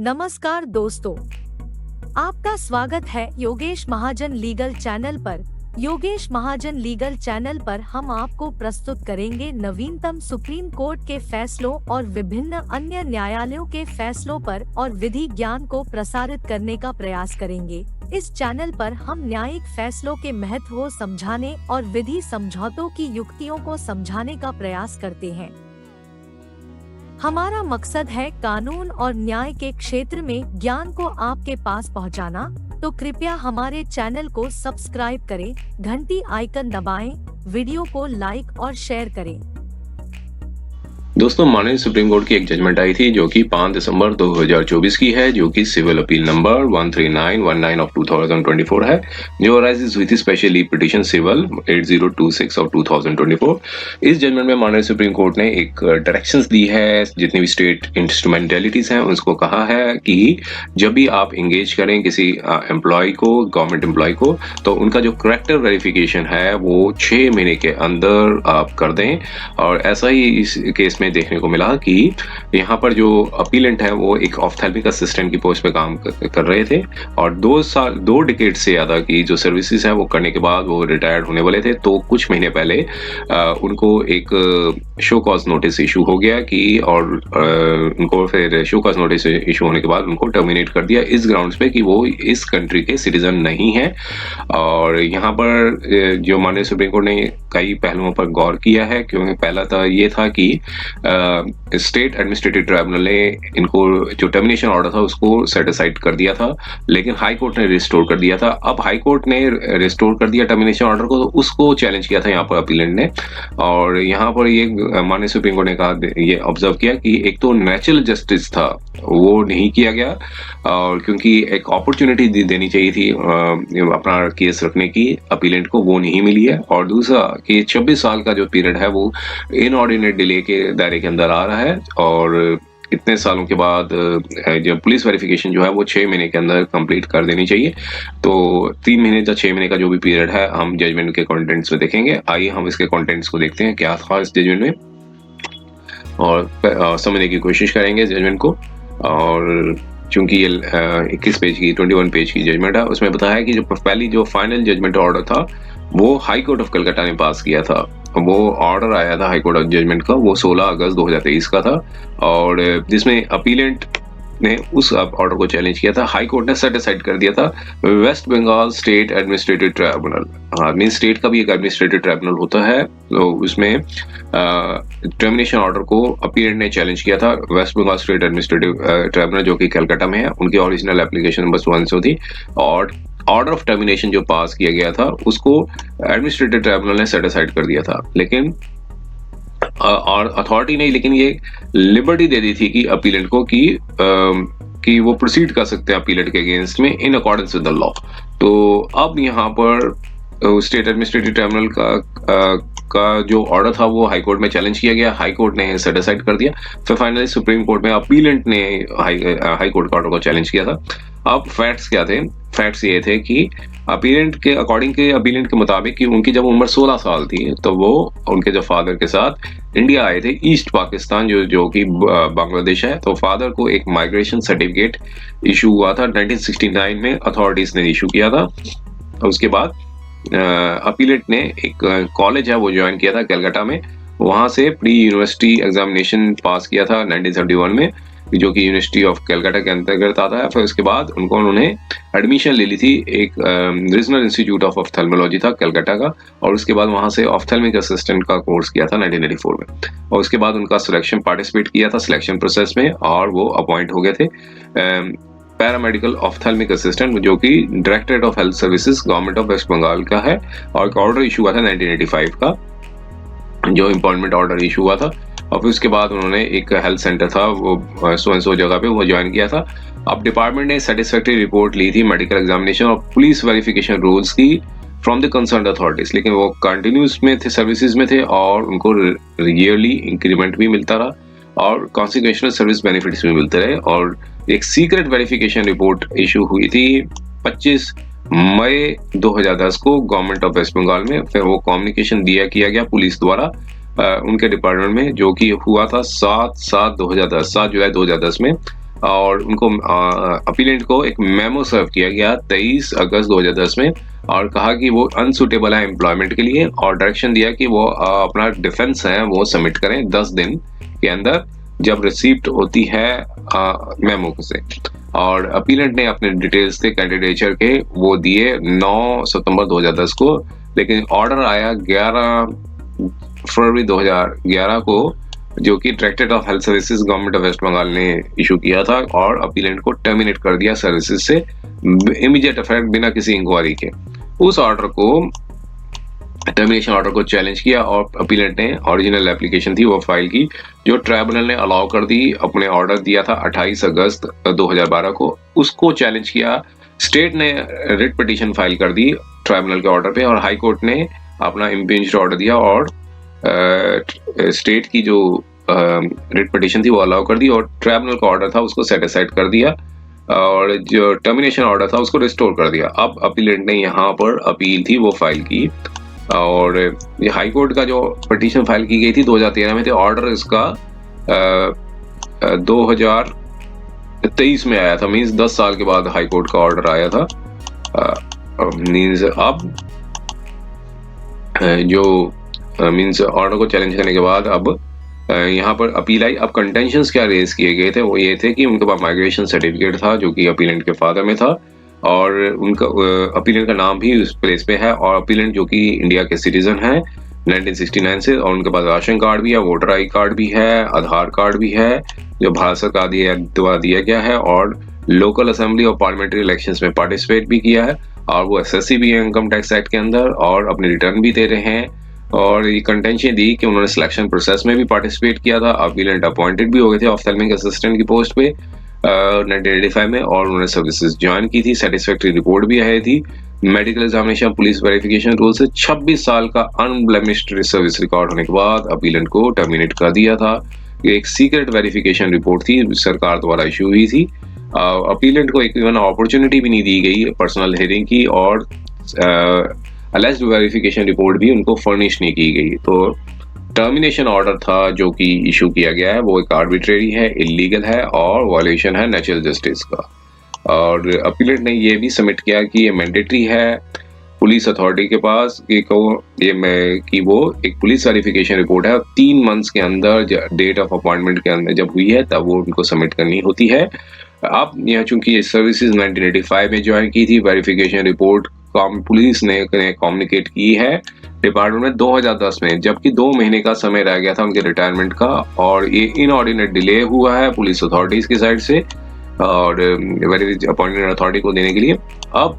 नमस्कार दोस्तों, आपका स्वागत है योगेश महाजन लीगल चैनल पर। योगेश महाजन लीगल चैनल पर हम आपको प्रस्तुत करेंगे नवीनतम सुप्रीम कोर्ट के फैसलों और विभिन्न अन्य न्यायालयों के फैसलों पर और विधि ज्ञान को प्रसारित करने का प्रयास करेंगे। इस चैनल पर हम न्यायिक फैसलों के महत्व को समझाने और विधि समझौतों की युक्तियों को समझाने का प्रयास करते हैं। हमारा मकसद है कानून और न्याय के क्षेत्र में ज्ञान को आपके पास पहुंचाना, तो कृपया हमारे चैनल को सब्सक्राइब करें, घंटी आइकन दबाएं, वीडियो को लाइक और शेयर करें। दोस्तों, माननीय सुप्रीम कोर्ट की एक जजमेंट आई थी जो कि 5 दिसंबर 2024 की है, जो कि सिविल अपील नंबर 13919 ऑफ 2024 है, जो अराइजेस हुई थी special leave petition civil 8026 of 2024। इस जजमेंट में माननीय सुप्रीम कोर्ट ने एक डायरेक्शंस दी है, जितनी भी स्टेट इंस्ट्रूमेंटेलिटीज हैं उनको कहा है कि जब भी आप एंगेज करें किसी एम्प्लॉय को, गवर्नमेंट एम्प्लॉय को, तो उनका जो करेक्टर वेरिफिकेशन है वो 6 महीने के अंदर आप कर दें। और ऐसा ही इस केस में देखने को मिला कि यहाँ पर जो अपीलेंट है वो एक ऑफ्थेल्मिक असिस्टेंट की पोस्ट पे काम कर रहे थे और 2 डिकेड से ज्यादा की जो सर्विसेज है वो करने के बाद वो रिटायर्ड होने वाले थे। तो कुछ महीने पहले उनको एक शो कॉज नोटिस इशू हो गया कि और उनको फिर शो कॉज नोटिस इशू होने के बाद उनको टर्मिनेट कर दिया इस ग्राउंड्स पे कि वो इस कंट्री के सिटीजन नहीं है। और यहाँ पर जो माननीय सुप्रीम कोर्ट ने कई पहलुओं पर गौर किया है, क्योंकि पहला तो ये था कि स्टेट एडमिनिस्ट्रेटिव ट्राइब्यूनल ने इनको जो टर्मिनेशन ऑर्डर था उसको सेट असाइड कर दिया था, लेकिन हाई कोर्ट ने रिस्टोर कर दिया था। अब हाई कोर्ट ने रिस्टोर कर दिया टर्मिनेशन ऑर्डर को, तो उसको चैलेंज किया था यहाँ पर अपीलेंट ने। और यहाँ पर ये माननीय सुप्रीम कोर्ट ने कहा, ये ऑब्जर्व किया कि एक तो नेचुरल जस्टिस था वो नहीं किया गया, और क्योंकि एक अपॉर्चुनिटी देनी चाहिए थी अपना केस रखने की अपीलेंट को, वो नहीं मिली है। और दूसरा कि 26 साल का जो पीरियड है वो इनऑर्डिनेट डिले के दायरे के अंदर आ रहा है, और इतने सालों के बाद जो पुलिस वेरिफिकेशन जो है वो 6 महीने के अंदर कंप्लीट कर देनी चाहिए। तो 3 महीने या 6 महीने का जो भी पीरियड है हम जजमेंट के कंटेंट्स में देखेंगे। आइए हम इसके कंटेंट्स को देखते हैं क्या था इस जजमेंट में, और समझने की कोशिश करेंगे जजमेंट को। और चूंकि ये 21 पेज की 21 पेज की जजमेंट है, उसमें बताया है कि जो पहली जो फाइनल जजमेंट ऑर्डर था वो हाई कोर्ट ऑफ कलकत्ता ने पास किया था। वो ऑर्डर आया था हाई कोर्ट ऑफ जजमेंट का, वो 16 अगस्त 2023 का था, और जिसमें अपीलेंट ने उस ऑर्डर को चैलेंज किया था। हाई कोर्ट ने सेट असाइड कर दिया था West Bengal state administrative tribunal. Mean state का भी एक एडमिनिस्ट्रेटिव ट्राइब्यूनल होता है, तो उसमें टर्मिनेशन ऑर्डर को अपीलेंट ने चैलेंज किया था। West Bengal state administrative tribunal जो कि कलकत्ता में है, उनकी ओरिजिनल एप्लीकेशन नंबर 1 थी, और ऑर्डर ऑफ टर्मिनेशन जो पास किया गया था उसको एडमिनिस्ट्रेटिव ट्राइब्यूनल ने सेट असाइड कर दिया था, लेकिन और अथॉरिटी ने लेकिन ये लिबर्टी दे दी थी कि अपीलेंट को कि वो प्रोसीड कर सकते हैं अपीलेंट के अगेंस्ट में in accordance with the law. तो अब यहाँ पर स्टेट एडमिनिस्ट्रेटिव ट्राइब्यूनल का जो ऑर्डर था वो हाई कोर्ट में चैलेंज किया गया, हाई कोर्ट ने सेट असाइड कर दिया। फिर फाइनली सुप्रीम कोर्ट में अपीलेंट ने हाई कोर्ट का ऑर्डर को चैलेंज किया था। अब फैक्ट्स क्या थे? फैक्ट्स ये थे कि अपीलेंट के मुताबिक कि उनकी जब उम्र 16 साल थी तो वो उनके जो फादर के साथ इंडिया आए थे, ईस्ट पाकिस्तान जो कि बांग्लादेश है। तो फादर को एक माइग्रेशन सर्टिफिकेट इशू हुआ था 1969 में, अथॉरिटीज ने इशू किया था। उसके बाद अपीलेंट ने एक कॉलेज है वो ज्वाइन किया था कलकत्ता में, वहां से प्री यूनिवर्सिटी एग्जामिनेशन पास किया था 1971 में, जो कि यूनिवर्सिटी ऑफ कलकत्ता के अंतर्गत आता है। फिर उसके बाद उन्होंने एडमिशन ले ली थी एक रीजनल इंस्टीट्यूट ऑफ ऑफ्थेल्मोलॉजी था कलकत्ता का, और उसके बाद वहां से ऑफ्थेल्मिक असिस्टेंट का कोर्स किया था 1984 में। और उसके बाद उनका सिलेक्शन पार्टिसिपेट किया था सिलेक्शन प्रोसेस में, और वो अपॉइंट हो गए थे पैरामेडिकल ऑफ्थेल्मिक असिस्टेंट, जो कि directorate of health services government of West Bengal का है। और एक ऑर्डर इशू हुआ था 1985 का, जो अपॉइंटमेंट ऑर्डर इशू हुआ था। और फिर उसके बाद उन्होंने एक हेल्थ सेंटर था वो सो जगह पे वो ज्वाइन किया था। अब डिपार्टमेंट ने सेटिस्फैक्टरी रिपोर्ट ली थी मेडिकल एग्जामिनेशन और पुलिस वेरिफिकेशन रूल्स की फ्रॉम द कंसर्न अथॉरिटीज, लेकिन वो कंटिन्यूस में थे, सर्विसेज में थे, और उनको ईयरली इंक्रीमेंट भी मिलता रहा और कॉन्सिक्वेंशियल सर्विस बेनिफिट्स भी मिलते रहे। और एक सीक्रेट वेरिफिकेशन रिपोर्ट इशू हुई थी 25 मई 2010 को गवर्नमेंट ऑफ वेस्ट बंगाल में। फिर वो कम्युनिकेशन किया गया पुलिस द्वारा उनके डिपार्टमेंट में, जो कि हुआ था 7 जुलाई 2010 में। और उनको अपीलेंट को एक मेमो सर्व किया गया 23 अगस्त 2010 में और कहा कि वो अनसुटेबल है एम्प्लॉयमेंट के लिए और डायरेक्शन दिया कि वो अपना डिफेंस है वो सबमिट करें 10 दिन के अंदर जब रिसीप्ट होती है मेमो से। और अपीलेंट ने अपने डिटेल्स थे कैंडिडेचर के वो दिए 9 सितंबर 2010 को, लेकिन ऑर्डर आया 11 फरवरी 2011 को, जो कि directorate of health services government of West Bengal ने इशू किया था और अपीलेंट को टर्मिनेट कर दिया सर्विसेज से इमीडिएट इफेक्ट बिना किसी इंक्वायरी के। उस ऑर्डर को टर्मिनेशन ऑर्डर को चैलेंज किया और अपीलेंट ने ओरिजिनल एप्लीकेशन थी वो फाइल की, जो ट्राइब्यूनल ने अलाउ कर दी। अपने ऑर्डर दिया था 28 अगस्त 2012 को, उसको चैलेंज किया। स्टेट ने रिट पिटीशन फाइल कर दी ट्राइब्यूनल के ऑर्डर पे और हाई कोर्ट ने अपना इम्पिंज्ड ऑर्डर दिया और स्टेट की जो रिट पिटीशन थी वो अलाउ कर दी और ट्राइब्यूनल का ऑर्डर था उसको सेट असाइड कर दिया और जो टर्मिनेशन ऑर्डर था उसको रिस्टोर कर दिया। अब अपीलेंट ने यहाँ पर अपील थी वो फाइल की और ये हाई कोर्ट का जो पिटीशन फाइल की गई थी 2013 में थे। ऑर्डर इसका 2023 में आया था, मींस 10 साल के बाद हाई कोर्ट का ऑर्डर आया था। मींस अब जो मींस ऑर्डर को चैलेंज करने के बाद अब यहाँ पर अपील आई। अब कंटेंशंस क्या रेज किए गए थे वो ये थे कि उनके पास माइग्रेशन सर्टिफिकेट था जो कि अपीलेंट के फादर में था और उनका अपीलेंट का नाम भी उस प्लेस पे है और अपीलेंट जो कि इंडिया के सिटीजन है 1969 से और उनके पास राशन कार्ड भी है, वोटर आई कार्ड भी है, आधार कार्ड भी है जो भारत सरकार द्वारा दिया गया है और लोकल असेंबली और पार्लियामेंट्री इलेक्शंस में पार्टिसिपेट भी किया है और वो एसएससी भी है इनकम टैक्स एक्ट के अंदर और अपने रिटर्न भी दे रहे हैं। और ये कंटेंशन दी कि उन्होंने सिलेक्शन प्रोसेस में भी पार्टिसिपेट किया था। अपीलेंट अपॉइंटेड भी हो गए थे ऑफ्थेल्मिक असिस्टेंट की पोस्ट पे 1985 में और उन्होंने सर्विसेज ज्वाइन की थी। सेटिस्फैक्टरी रिपोर्ट भी आई थी। Medical examination, police verification rule से 26 साल का अनब्लेमिश्ड सर्विस रिकॉर्ड होने के बाद अपीलेंट को टर्मिनेट कर दिया था। ये एक सीक्रेट वेरिफिकेशन रिपोर्ट थी, सरकार द्वारा इशू हुई थी। अपीलेंट को एक इवन अपॉर्चुनिटी भी नहीं दी गई पर्सनल हियरिंग की और अलेज्ड वेरिफिकेशन रिपोर्ट भी उनको फर्निश नहीं की गई। तो टर्मिनेशन ऑर्डर था जो कि इशू किया गया है वो एक आर्बिट्रेरी है, इलीगल है और वायलेशन है नेचुरल जस्टिस का। और अपीलेंट ने ये भी सबमिट किया कि ये मैंडेटरी है पुलिस अथॉरिटी के पास कि वो एक पुलिस वेरिफिकेशन रिपोर्ट है 3 मंथ्स के अंदर डेट ऑफ अपॉइंटमेंट के अंदर जब हुई है तब वो उनको सबमिट करनी होती है। अब यहाँ चूंकि ये सर्विसेज 1985 में ज्वाइन की थी, वेरिफिकेशन रिपोर्ट पुलिस ने कम्युनिकेट की है डिपार्टमेंट में 2010 में, जबकि 2 महीने का समय रह गया था उनके रिटायरमेंट का और ये इनऑर्डिनेट डिले हुआ है पुलिस अथॉरिटीज की साइड से और अपॉइंटेड अथॉरिटी को देने के लिए। अब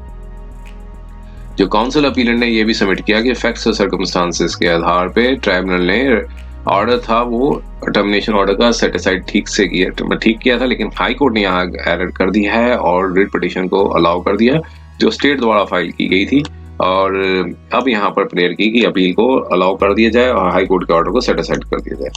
जो काउंसिल अपीलेंट ने ये भी सबमिट किया कि फैक्ट्स और सर्कमस्टांसेस के आधार पे ट्राइब्यूनल ने ऑर्डर था वो टर्मिनेशन ऑर्डर का सेट असाइड ठीक किया था, लेकिन हाई कोर्ट ने यहाँ एरर कर दिया है और रिट पिटीशन को अलाउ कर दिया जो स्टेट द्वारा फाइल की गई थी। और अब यहाँ पर प्रेयर की कि अपील को अलाउ कर दिया जाए और हाई कोर्ट के ऑर्डर को सेट असाइड कर दिया जाए।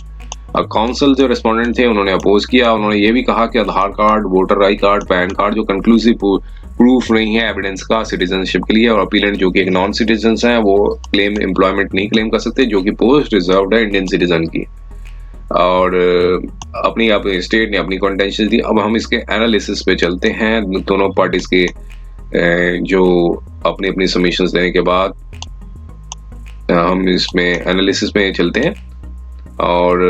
काउंसिल जो रेस्पोंडेंट थे उन्होंने अपोज किया। उन्होंने ये भी कहा कि Aadhaar card, voter I card, PAN card जो कंक्लूसिव प्रूफ नहीं है एविडेंस का सिटीजनशिप के लिए और अपीलेंट जो कि एक नॉन सिटीजन है वो क्लेम एम्प्लॉयमेंट नहीं क्लेम कर सकते जो कि पोस्ट रिजर्व्ड है इंडियन सिटीजन की। और अपनी स्टेट ने अपनी कंटेंशन दी। अब हम इसके एनालिसिस पे चलते हैं। दोनों पार्टीज के जो अपनी अपनी सबमिशंस देने के बाद हम इसमें एनालिसिस में चलते हैं। और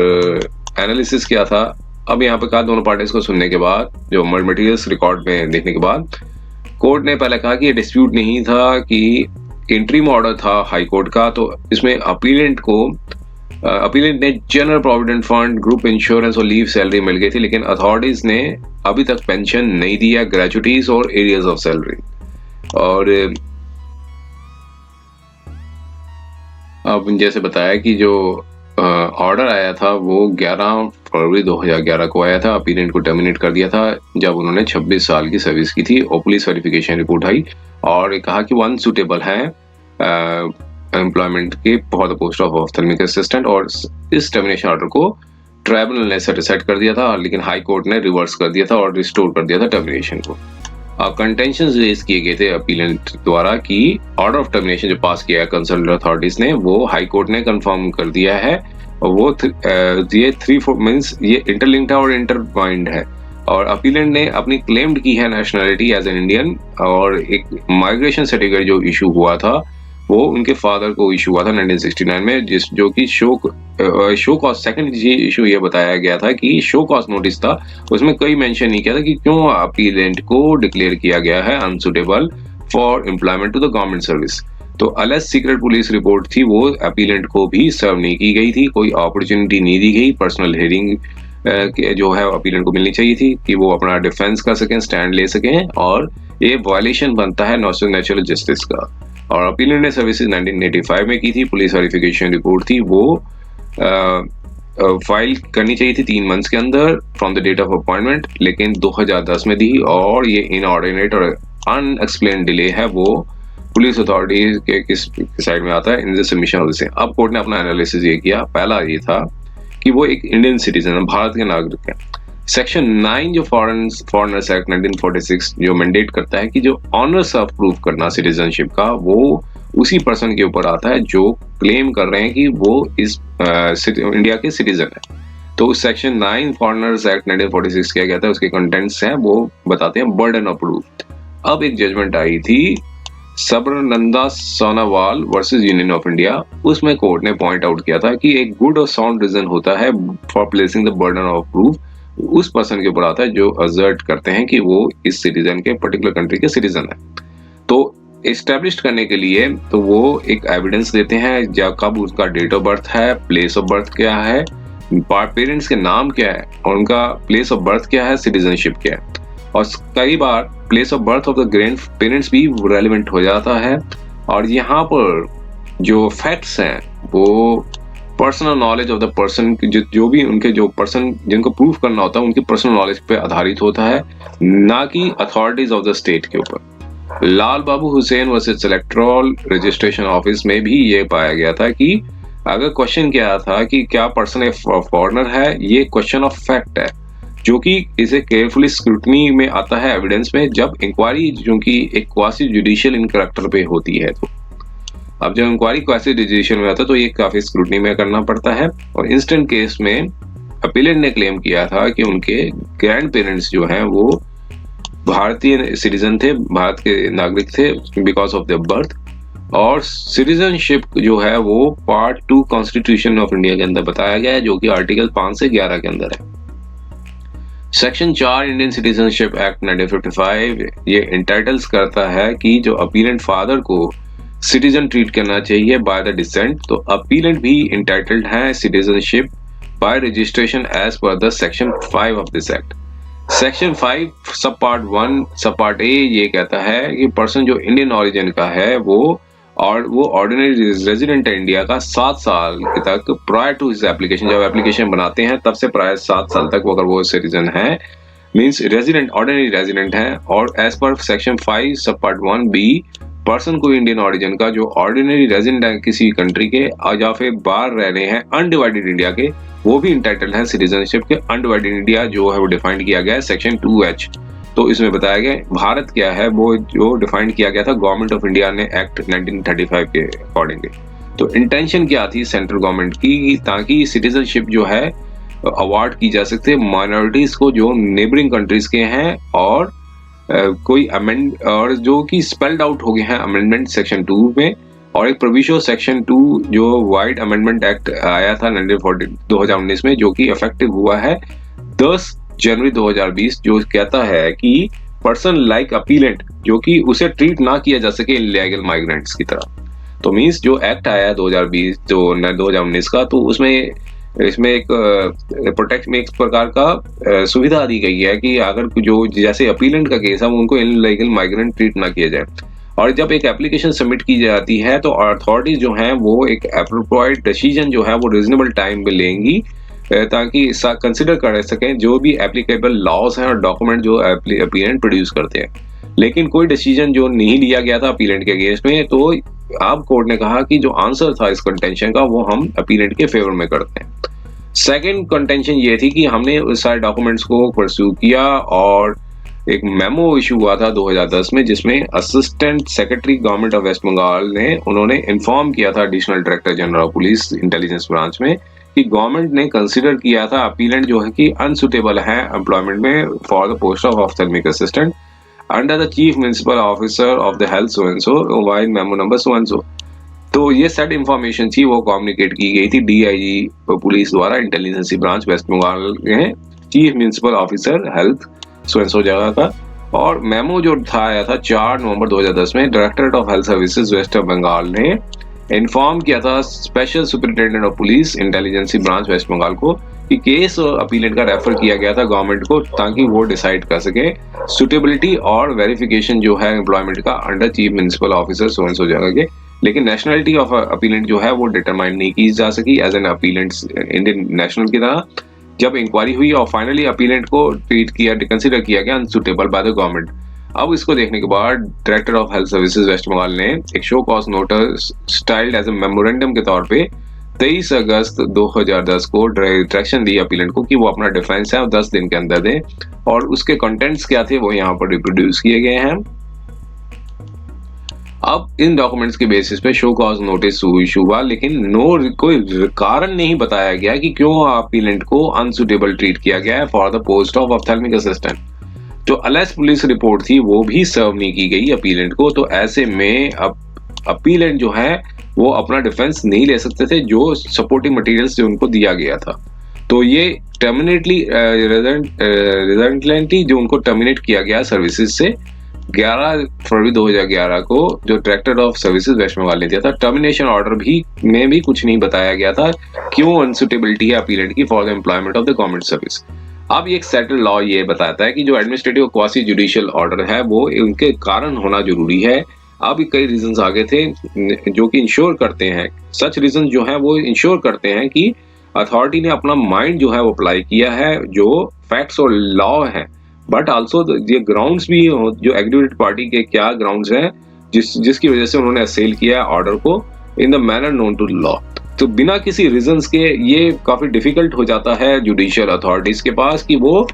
एनालिसिस क्या था, अब यहाँ पे कहा दोनों पार्टीज को सुनने के बाद जो मटेरियल्स रिकॉर्ड में देखने के बाद कोर्ट ने पहले कहा कि ये डिस्प्यूट नहीं था कि इंटरिम ऑर्डर था हाई कोर्ट का, तो इसमें अपीलेंट ने general provident fund, group insurance और लीव सैलरी मिल गई थी, लेकिन अथॉरिटीज ने अभी तक पेंशन नहीं दिया, ग्रेजुइटीज और एरियाज ऑफ सैलरी। और अब जैसे बताया कि जो ऑर्डर आया था वो 11 फरवरी 2011 को आया था। अपीलेंट को टर्मिनेट कर दिया था जब उन्होंने 26 साल की सर्विस की थी और पुलिस वेरिफिकेशन रिपोर्ट आई और कहा कि वो अनसुटेबल है एम्प्लॉयमेंट के for the post of ophthalmic assistant और इस टर्मिनेशन ऑर्डर को ट्राइब्यूनल ने सेटिस्फाइड कर दिया था, लेकिन हाई कोर्ट ने रिवर्स कर दिया था और रिस्टोर कर दिया था टर्मिनेशन को। कंटेंशंस रेज किए गए थे अपीलेंट द्वारा कि ऑर्डर ऑफ टर्मिनेशन जो पास किया है कंसर्न्ड अथॉरिटीज ने वो हाई कोर्ट ने कंफर्म कर दिया है और वो ये 3-4 मींस ये इंटरलिंक्ड है और इंटरट्वाइंड है। और अपीलेंट ने अपनी क्लेम्ड की है नेशनलिटी एज एन इंडियन, और एक माइग्रेशन सर्टिफिकेट जो इशू हुआ था वो उनके फादर को इशू हुआ था 1969 में, जो कि शो कॉज सेकंड इशू ये बताया गया था कि शो कॉज नोटिस था, उसमें कोई मेंशन नहीं किया था कि क्यों अपीलेंट को डिक्लेयर किया गया है unsuitable for employment to the government service. तो अलग सीक्रेट पुलिस रिपोर्ट थी, वो अपीलेंट को भी सर्व नहीं की गई थी, कोई अपॉर्चुनिटी नहीं दी गई, पर्सनल हियरिंग जो है अपीलेंट को मिलनी चाहिए थी कि वो अपना डिफेंस कर सकें, स्टैंड ले सकें, और ये वायलेशन बनता है नेचुरल जस्टिस का। और अपीलेंट ने सर्विसेज 1985 में की थी, पुलिस वेरिफिकेशन रिपोर्ट थी, वो फाइल करनी चाहिए थी 3 मंथ्स के अंदर from the date of appointment, लेकिन 2010 में दी, और ये इनऑर्डिनेट और अनएक्सप्लेन डिले है वो पुलिस अथॉरिटीज के किस साइड में आता है in the submission of this. अब कोर्ट ने अपना एनालिसिस ये किया, पहला ये था कि वो एक इंडियन सिटीजन है, भारत के नागरिक है। सेक्शन 9 जो फॉरेनर्स एक्ट 1946 जो मैंडेट करता है कि जो ऑनर्स ऑफ प्रूफ करना सिटीजनशिप का, वो उसी पर्सन के ऊपर आता है जो क्लेम कर रहे हैं कि वो इस इंडिया के सिटीजन है। तो सेक्शन 9 फॉरेनर्स एक्ट 1946 किया गया था, उसके कंटेंट्स हैं वो बताते हैं बर्डन ऑफ प्रूफ। अब एक जजमेंट आई थी Sarbananda Sonowal versus union of India, उसमें कोर्ट ने पॉइंट आउट किया था कि एक गुड और साउंड रीजन होता है for placing the burden of proof उस पर्सन के ऊपर आता है जो असर्ट करते हैं कि वो इस सिटीजन के पर्टिकुलर कंट्री के सिटीजन है। तो एस्टेब्लिश करने के लिए तो वो एक एविडेंस देते हैं, कब उसका डेट ऑफ बर्थ है, प्लेस ऑफ बर्थ क्या है, पेरेंट्स के नाम क्या है, और उनका प्लेस ऑफ बर्थ क्या है, सिटीजनशिप क्या है, और कई बार place of birth of the grandparents भी रेलेवेंट हो जाता है। और यहाँ पर जो फैक्ट्स हैं वो personal knowledge of the person, जो भी उनके जो पर्सन जिनको प्रूफ करना होता है उनकी पर्सनल नॉलेज पे आधारित होता है, ना कि अथॉरिटीज ऑफ द स्टेट के ऊपर। Lal Babu Hussain versus electoral registration office में भी ये पाया गया था कि अगर क्वेश्चन क्या था कि क्या पर्सन एक फॉरेनर है, ये क्वेश्चन ऑफ फैक्ट है, जो कि इसे केयरफुली स्क्रूटनी में आता है एविडेंस में, जब इंक्वायरी जो कि एक क्वासी जुडिशियल इन करैक्टर पे होती है। तो अब जब इंक्वायरी क्वासी जुडिशियल में आता है तो ये काफी स्क्रूटनी में करना पड़ता है। और इंस्टेंट केस में अपीलेंट ने क्लेम किया था कि उनके ग्रैंड पेरेंट्स जो हैं वो भारतीय सिटीजन थे, भारत के नागरिक थे बिकॉज ऑफ देयर बर्थ, और सिटीजनशिप जो है वो पार्ट 2 कॉन्स्टिट्यूशन ऑफ इंडिया के अंदर बताया गया है, जो कि आर्टिकल 5 से 11 के अंदर है। सेक्शन 4 इंडियन सिटीजनशिप एक्ट 1955 ये इंटाइटल्स करता है कि जो अपीलेंट फादर को सिटीजन ट्रीट करना चाहिए बाय द डिसेंट, तो अपीलेंट भी इंटाइटल्ड है citizenship by registration as per the section 5 of this act. Section 5 sub part 1 सब पार्ट ए ये कहता है कि पर्सन जो इंडियन ओरिजिन का है वो ऑर्डिनरी रेजिडेंट है इंडिया का 7 साल तक प्रायर टू हिज एप्लीकेशन, जब एप्लीकेशन बनाते हैं तब से प्रायर 7 साल तक अगर वो सिटीजन है, मींस रेजिडेंट, ऑर्डिनरी रेजिडेंट है। और as per section 5 sub part 1 B, person को इंडियन ओरिजिन का जो ऑर्डिनरी रेजिडेंट है किसी कंट्री के या फिर बाहर रह रहे हैं अनडिवाइडेड इंडिया के, वो भी इंटाइटल्ड है सिटीजनशिप के। अनडिवाइडेड इंडिया जो है वो डिफाइंड किया गया है सेक्शन 2H। तो इसमें बताया गया भारत क्या है वो जो डिफाइंड किया गया था गवर्नमेंट ऑफ इंडिया ने एक्ट 1935 के अकॉर्डिंगली। तो इंटेंशन क्या थी सेंट्रल गवर्नमेंट की, ताकि सिटीजनशिप जो है अवार्ड की जा सकते हैं माइनॉरिटीज को जो नेबरिंग कंट्रीज के हैं, और कोई अमेंड और जो कि स्पेल्ड आउट हो गए हैं अमेंडमेंट सेक्शन 2 में, और एक प्रोविजो सेक्शन 2 जो वाइड अमेंडमेंट एक्ट आया था 2019 में, जो कि इफेक्टिव हुआ है 10 जनवरी 2020, जो कहता है कि पर्सन लाइक अपीलेंट जो कि उसे ट्रीट ना किया जा सके इनलीगल माइग्रेंट्स की तरह। तो मींस जो एक्ट आया 2020 तो 2019 का, तो उसमें इसमें एक प्रोटेक्ट में एक प्रकार का सुविधा दी गई है कि अगर जो जैसे अपीलेंट का केस है उनको इनलीगल माइग्रेंट ट्रीट ना किया जाए। और जब एक एप्लीकेशन सबमिट की जाती है तो अथॉरिटीज जो हैं वो एक एप्रोप्रिएट डिसीजन जो है वो रीजनेबल टाइम में लेंगी, ताकि कंसिडर कर सकें जो भी एप्लीकेबल लॉज हैं और डॉक्यूमेंट जो अपीलेंट प्रोड्यूस करते हैं। लेकिन कोई डिसीजन जो नहीं लिया गया था अपीलेंट के केस में, तो अब कोर्ट ने कहा कि जो आंसर था इस कंटेंशन का वो हम अपीलेंट के फेवर में करते हैं। सेकंड कंटेंशन ये थी कि हमने उस सारे डॉक्यूमेंट्स को परस्यू किया, और एक मेमो इशू हुआ था 2010 में, जिसमें assistant secretary government of West Bengal ने उन्होंने इन्फॉर्म किया था additional director general of police intelligence branch में कि गवर्नमेंट ने कंसीडर किया था अपीलेंट जो है कि अनसुटेबल है एम्प्लॉयमेंट में for the post of ophthalmic assistant under the chief municipal officer of the health so and so while memo number so and so. तो ये सेट इंफॉर्मेशन थी वो कम्युनिकेट की गई थी डीआईजी पुलिस द्वारा इंटेलिजेंस ब्रांच वेस्ट बंगाल के chief municipal officer health so and so जगह का। और मेमो जो था आया था 4 नवंबर 2010 में directorate of health services West Bengal ने इन्फॉर्म किया था special superintendent of police intelligence branch West Bengal को कि केस अपीलेंट का रेफर किया गया था गवर्नमेंट को ताकि वो डिसाइड कर सके सुटेबिलिटी और वेरिफिकेशन जो है एम्प्लॉयमेंट का under chief municipal officer so and so जगह के। लेकिन नेशनलिटी ऑफ अपीलेंट जो है वो डिटरमाइन नहीं की जा सकी as an appellant Indian national की तरह। जब इंक्वायरी हुई और फाइनली अपीलेंट को ट्रीट किया कंसिडर किया गया अनसुटेबल बाय द गवर्नमेंट। अब इसको देखने के बाद director of health services West Bengal ने एक show cause notice styled as a memorandum के तौर पे 23 अगस्त 2010 को डायरेक्शन दी अपीलेंट को कि वो अपना डिफेंस है 10 दिन के अंदर दें। और उसके कंटेंट्स क्या थे वो यहाँ पर रिप्रोड्यूस किए गए हैं। अब इन डॉक्यूमेंट्स के बेसिस पे शो कॉज नोटिस इशू हुआ, लेकिन कोई कारण नहीं बताया गया कि क्यों अपीलेंट को अनसुटेबल ट्रीट किया गया है for the post of ophthalmic assistant. जो अलेज पुलिस रिपोर्ट थी वो भी सर्व नहीं की गई अपीलेंट को। तो ऐसे में अपीलेंट जो है वो अपना डिफेंस नहीं ले सकते थे जो सपोर्टिंग मटेरियल्स जो उनको दिया गया था। तो ये रिजल्टेंटली जो उनको टर्मिनेट किया गया सर्विसेज से 11 फरवरी 2011 को जो director of services West Bengal ने दिया था। टर्मिनेशन ऑर्डर में भी कुछ नहीं बताया गया था क्यों अनसुटेबिलिटी है अपीलेंट की for the employment of the government service. अब एक सेटल लॉ ये बताता है कि जो एडमिनिस्ट्रेटिव क्वासी जुडिशियल ऑर्डर है वो उनके कारण होना जरूरी है। अब कई रीजंस आगे थे जो कि इंश्योर करते हैं, सच रीजन जो है वो इंश्योर करते हैं कि अथॉरिटी ने अपना माइंड जो है वो अप्लाई किया है जो फैक्ट्स और लॉ है। बट आल्सो ये ग्राउंड्स भी जो एग्रीगेटेड पार्टी के क्या ग्राउंड्स हैं जिसकी वजह से उन्होंने असेल किया ऑर्डर को in the manner known to law. तो बिना किसी रीजंस के ये काफी डिफिकल्ट हो जाता है जुडिशियल अथॉरिटीज के पास कि वो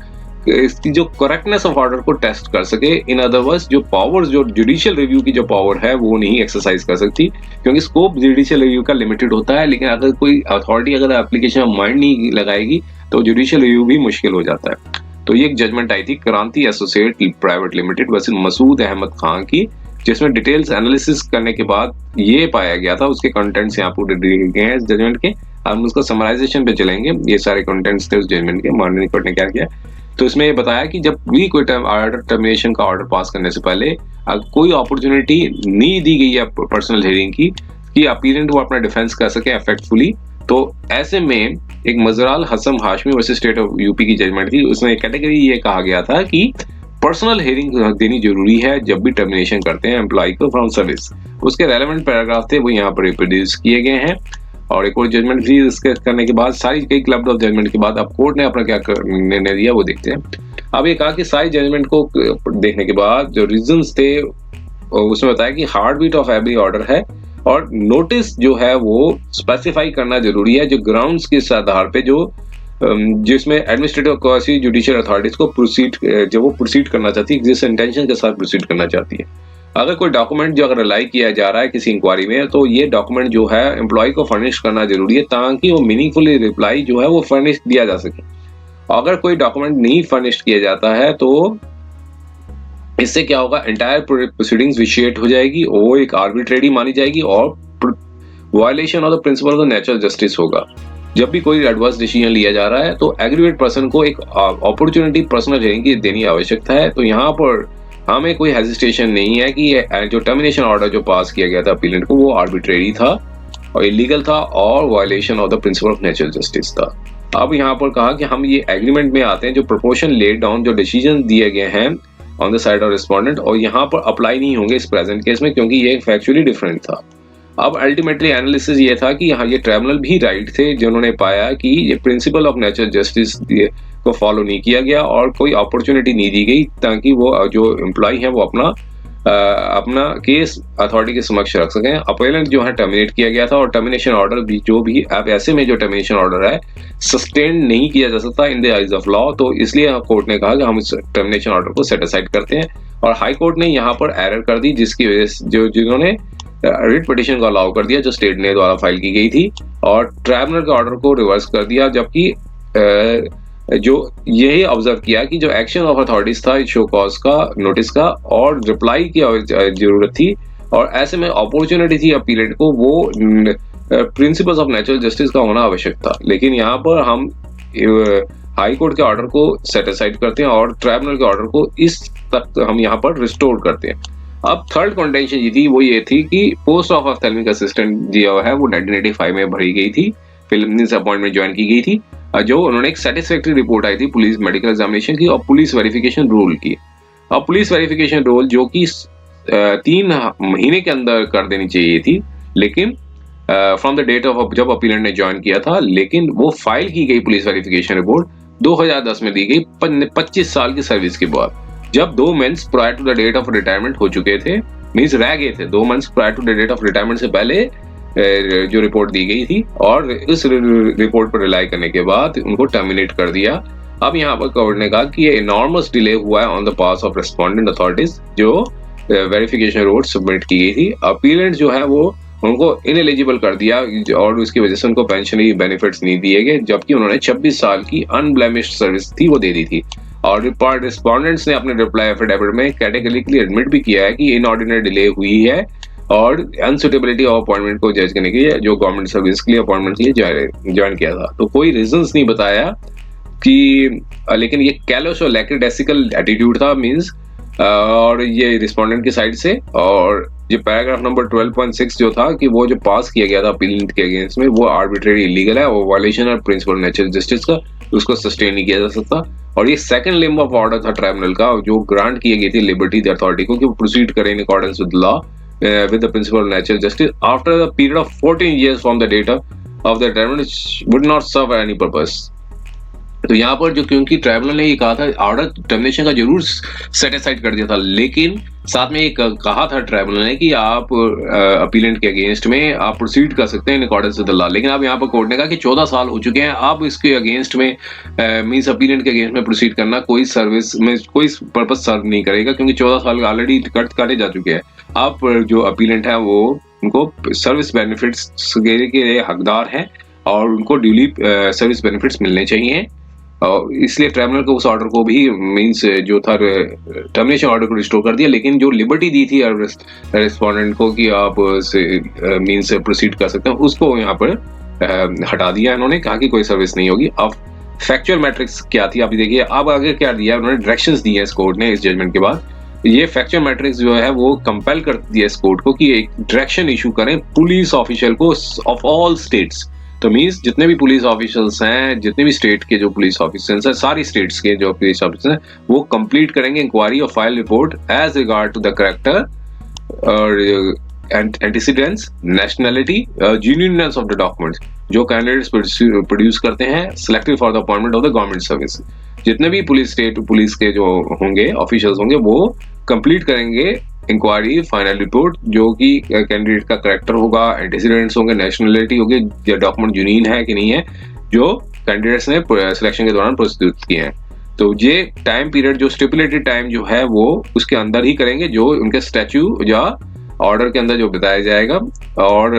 इसकी जो करेक्टनेस ऑफ ऑर्डर को टेस्ट कर सके। इन अदर वर्ड्स जो पावर्स जो जुडिशियल रिव्यू की जो पावर है वो नहीं एक्सरसाइज कर सकती क्योंकि स्कोप जुडिशियल रिव्यू का लिमिटेड होता है। लेकिन अगर कोई अथॉरिटी अगर एप्लीकेशन ऑफ माइंड नहीं लगाएगी तो जुडिशियल रिव्यू भी मुश्किल हो जाता है। तो ये एक जजमेंट आई थी Kranti associate private limited versus Masood Ahmed Khan की, जिसमें डिटेल्स एनालिसिस करने के बाद ये पाया गया था। उसके कंटेंट्स यहाँ पूरे दिए गए हैं इस जजमेंट के। हम उसका समराइजेशन पे चलेंगे। ये सारे कंटेंट्स थे उस जजमेंट के। माननीय कोर्ट ने क्या किया तो इसमें ये बताया कि जब भी कोई टर्मिनेशन का ऑर्डर पास करने से पहले कोई अपॉर्चुनिटी नहीं दी गई है पर्सनल हियरिंग की कि अपीलेंट वो अपना डिफेंस कर सके इफेक्टफुली, तो ऐसे में एक Mazharul Hasan Hashmi versus state of UP की जजमेंट थी। उसमें कैटेगरी ये कहा गया था कि पर्सनल हियरिंग देनी जरूरी है जब भी टर्मिनेशन करते हैं एम्प्लॉय को फ्रॉम सर्विस। उसके रेलेवेंट पैराग्राफ थे वो यहाँ पर रिप्रोड्यूस किए गए हैं। और एक और जजमेंट भी डिस्कस करने के बाद सारी कई क्लब ऑफ जजमेंट के बाद अब कोर्ट ने अपना क्या निर्णय दिया वो देखते हैं। अब ये कहा कि सारी जजमेंट को देखने के बाद जो रीजंस थे उसमें बताया कि heart beat of every order है और नोटिस जो है वो स्पेसिफाई करना जरूरी है जो ग्राउंड्स के आधार पे जो जिसमें एडमिनिस्ट्रेटिव क्वासी जुडिशियल अथॉरिटीज को प्रोसीड करना चाहती है, जिस इंटेंशन के साथ प्रोसीड करना चाहती है। अगर कोई डॉक्यूमेंट जो अगर रिलाई किया जा रहा है किसी इंक्वायरी में तो ये डॉक्यूमेंट जो है एम्प्लॉय को फर्निश करना जरूरी है ताकि वो मीनिंगफुली रिप्लाई जो है वो फर्निश दिया जा सके। अगर कोई डॉक्यूमेंट नहीं फर्निश किया जाता है तो इससे क्या होगा, एंटायर प्रोसीडिंग्स विशिएट हो जाएगी, वो एक आर्बिट्रेरी मानी जाएगी और violation of the principle of the natural justice होगा। जब भी कोई एडवर्स डिसीजन लिया जा रहा है तो एग्रीगेट पर्सन को एक अपॉर्चुनिटी पर्सनल हियरिंग की देनी आवश्यकता है। तो यहाँ पर हमें कोई हेजिटेशन नहीं है कि जो टर्मिनेशन ऑर्डर जो पास किया गया था अपीलेंट को वो आर्बिट्रेरी था और इलीगल था और violation of the principle of natural justice था। अब यहाँ पर कहा कि हम ये एग्रीमेंट में आते हैं जो प्रोपोर्शन लेड डाउन जो डिसीजन दिए गए हैं on the side of respondent और यहाँ पर अप्लाई नहीं होंगे इस प्रेजेंट केस में क्योंकि ये फैक्चुअली डिफरेंट था। अब अल्टीमेटली एनालिसिस ये था कि यहाँ ये ट्राइब्यूनल भी राइट थे जिन्होंने पाया कि ये प्रिंसिपल ऑफ नेचुरल जस्टिस को फॉलो नहीं किया गया और कोई अपॉर्चुनिटी नहीं दी गई ताकि वो जो एम्प्लॉय है वो अपना केस अथॉरिटी के समक्ष रख सकें। अपीलेंट जो है टर्मिनेट किया गया था और टर्मिनेशन ऑर्डर भी जो भी अब ऐसे में जो टर्मिनेशन ऑर्डर है सस्टेन नहीं किया जा सकता in the eyes of law. तो इसलिए कोर्ट ने कहा कि हम इस टर्मिनेशन ऑर्डर को सेट असाइड करते हैं और हाई कोर्ट ने यहाँ पर एरर कर दी जिसकी वजह से जिन्होंने रिट पिटीशन को अलाउ कर दिया जो स्टेट ने द्वारा फाइल की गई थी, और ट्राइब्यूनल के ऑर्डर को रिवर्स कर दिया, जबकि जो यही ऑब्जर्व किया कि जो एक्शन ऑफ अथॉरिटीज था शो कॉज का, नोटिस का और रिप्लाई की जरूरत थी, और ऐसे में अपॉर्चुनिटी थी अपीलेट को, वो प्रिंसिपल्स ऑफ नेचुरल जस्टिस का होना आवश्यक था। लेकिन यहाँ पर हम हाई कोर्ट के ऑर्डर को सेटिस्फाइड करते हैं और ट्राइब्यूनल के ऑर्डर को इस तक हम यहाँ पर रिस्टोर करते हैं। अब थर्ड कंटेंशन ये थी, वो ये थी कि पोस्ट ऑफ ऑफ्थेल्मिक असिस्टेंट जो है वो 1985 में भरी गई थी, फिल्म से अपॉइंटमेंट ज्वाइन की गई थी, जो उन्होंने एक सेटिस्फैक्टरी रिपोर्ट आई थी पुलिस मेडिकल एग्जामिनेशन की और पुलिस वेरिफिकेशन रोल की। अब पुलिस वेरिफिकेशन रोल जो कि 3 महीने के अंदर कर देनी चाहिए थी, लेकिन फ्रॉम द डेट ऑफ जब अपीलेंट ने ज्वाइन किया था, लेकिन वो फाइल की गई पुलिस वेरिफिकेशन रिपोर्ट 2010 में दी गई 25 साल की सर्विस के बाद, जब 2 months prior to the date of retirement हो चुके थे, मींस रह गए थे 2 months prior to the date of retirement से पहले जो रिपोर्ट दी गई थी, और इस रिपोर्ट पर रिलाई करने के बाद उनको टर्मिनेट कर दिया। अब यहाँ पर कोर्ट ने कहा कि ये एनॉर्मस डिले हुआ है on the part of respondent authorities जो वेरिफिकेशन रिपोर्ट सबमिट की गई थी। अपीलेंट जो है वो उनको इनएलिजिबल कर दिया और उसकी वजह से उनको पेंशनरी बेनिफिट्स नहीं दिए गए, जबकि उन्होंने 26 साल की अनब्लेमिश्ड सर्विस थी वो दे दी थी। और रिस्पोंडेंट्स ने अपने रिप्लाई एफिडेविट में कैटेगरिकली एडमिट भी किया है कि इनऑर्डिनरी डिले हुई है और अनसुटेबिलिटी ऑफ अपॉइंटमेंट को जज करने के लिए जो गवर्नमेंट सर्विस के लिए अपॉइंटमेंट के लिए ज्वाइन किया था। तो कोई रीजंस नहीं बताया कि, लेकिन ये कैलोश और लैक्रिडेसिकल एटीट्यूड था, मींस और ये रिस्पोंडेंट की साइड से। और जो पैराग्राफ नंबर 12.6 जो था कि वो जो पास किया गया था अपीलेंट के अगेंस्ट में, वो आर्बिट्रेरी इलीगल है, वो violation of principle natural justice का, उसको सस्टेन नहीं किया जा सकता। और ये सेकंड लिम्ब ऑफ ऑर्डर था ट्राइब्यूनल का, जो ग्रांट की गई थी लिबर्टी द अथॉरिटी को कि वो प्रोसीड करें in accordance with law with the principle of natural justice after a period of 14 years from the date of the retirement would not serve any purpose। तो यहाँ पर जो, क्योंकि ट्राइब्यूनल ने ये कहा था ऑर्डर टर्मिनेशन का जरूर सेटिस्फाइड कर दिया था, लेकिन साथ में एक कहा था ट्राइब्यूनल ने कि आप अपीलेंट के अगेंस्ट में आप प्रोसीड कर सकते हैं in accordance with the law. लेकिन अब यहाँ पर कोर्ट ने कहा कि 14 साल हो चुके हैं, आप इसके अगेंस्ट में मींस अपीलेंट के अगेंस्ट में प्रोसीड करना कोई सर्विस में कोई पर्पस सर्व नहीं करेगा, क्योंकि 14 साल ऑलरेडी काटे जा चुके हैं। आप जो अपीलेंट है वो उनको सर्विस बेनिफिट्स के लिए हकदार हैं और उनको ड्यूली सर्विस बेनिफिट्स मिलने चाहिए। इसलिए ट्राइब्यूनल को उस ऑर्डर को भी मींस जो था टर्मिनेशन ऑर्डर को रिस्टोर कर दिया, लेकिन जो लिबर्टी दी थी रेस्पोंडेंट को कि आप मींस प्रोसीड कर सकते हैं, उसको यहाँ पर हटा दिया इन्होंने, कहा कि कोई सर्विस नहीं होगी। अब फैक्चुअल मैट्रिक्स क्या थी आप देखिए, अब आगे क्या दिया उन्होंने, डायरेक्शंस दी है इस कोर्ट ने इस जजमेंट के बाद। ये फैक्चुअल मैट्रिक्स जो है वो कंपेल कर दिया इस कोर्ट को कि एक डायरेक्शन इशू करें पुलिस ऑफिशियल को ऑफ ऑल स्टेट्स। तो मींस जितने भी पुलिस ऑफिसर्स हैं, जितने भी स्टेट के जो पुलिस ऑफिसर्स हैं, सारी स्टेट्स के जो पुलिस ऑफिसर्स हैं, वो कंप्लीट करेंगे इंक्वायरी और file report as regard to the character और antecedents, nationality, genuineness of the documents जो कैंडिडेट्स प्रोड्यूस करते हैं selected for the appointment of the government service. जितने भी स्टेट पुलिस के जो होंगे ऑफिशियल्स होंगे वो कंप्लीट करेंगे इंक्वायरी फाइनल रिपोर्ट, जो कि कैंडिडेट का कैरेक्टर होगा, एंटीसीडेंट्स होंगे, नेशनैलिटी होगी, डॉक्यूमेंट जेन्युइन है कि नहीं है जो कैंडिडेट्स ने सिलेक्शन के दौरान प्रस्तुत किए हैं। तो ये टाइम पीरियड जो स्टिपुलेटेड टाइम जो है वो उसके अंदर ही करेंगे जो उनके स्टैच्यू या ऑर्डर के अंदर जो बताया जाएगा। और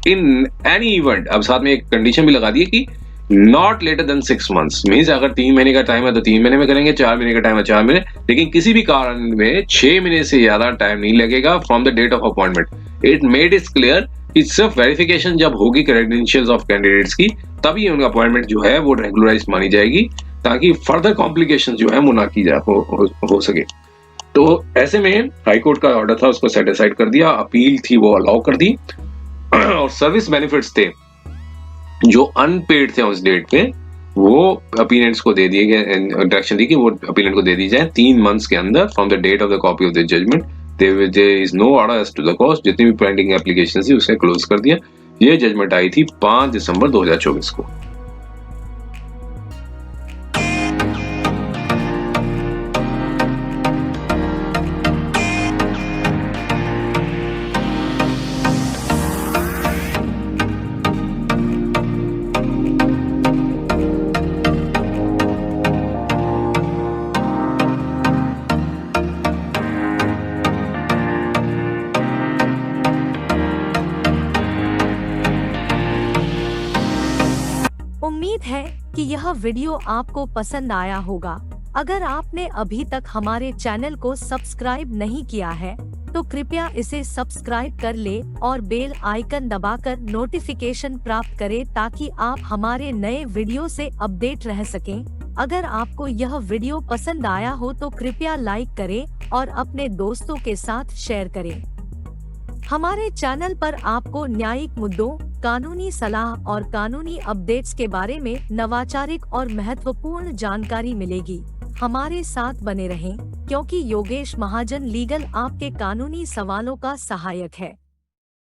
इन एनी इवेंट, अब साथ में एक कंडीशन भी लगा दी है कि not later than 6 months, means अगर 3 महीने का टाइम है तो 3 महीने में करेंगे, 4 महीने का टाइम है 4 महीने, लेकिन किसी भी कारण में 6 महीने से ज्यादा टाइम नहीं लगेगा from the date of appointment. It made it clear कि सिर्फ वेरिफिकेशन जब होगी क्रेडेंशियल्स ऑफ कैंडिडेट्स की, तभी उनका अपॉइंटमेंट जो है वो रेगुलराइज मानी जाएगी, ताकि फर्दर कॉम्प्लिकेशन जो है वो ना की जा हो सके। तो ऐसे में हाई कोर्ट का ऑर्डर था उसको सेटिस्फाइड कर दिया, अपील थी वो अलाउ कर दी, और सर्विस बेनिफिट्स थे जो अनपेड थे उस डेट पे वो अपीलेंट्स को दे दिए गए, डायरेक्शन दी कि वो अपीलेंट को दे दी जाए 3 months के अंदर from the date of the copy of the judgment. There is no order as to the cost, जितनी भी पेंडिंग एप्लीकेशन थी उसे क्लोज कर दिया। ये जजमेंट आई थी 5 दिसंबर 2024 को। यह वीडियो आपको पसंद आया होगा। अगर आपने अभी तक हमारे चैनल को सब्सक्राइब नहीं किया है तो कृपया इसे सब्सक्राइब कर ले और बेल आइकन दबाकर नोटिफिकेशन प्राप्त करें ताकि आप हमारे नए वीडियो से अपडेट रह सकें। अगर आपको यह वीडियो पसंद आया हो तो कृपया लाइक करें और अपने दोस्तों के साथ शेयर करें। हमारे चैनल पर आपको न्यायिक मुद्दों, कानूनी सलाह और कानूनी अपडेट्स के बारे में नवाचारिक और महत्वपूर्ण जानकारी मिलेगी। हमारे साथ बने रहें, क्योंकि योगेश महाजन लीगल आपके कानूनी सवालों का सहायक है।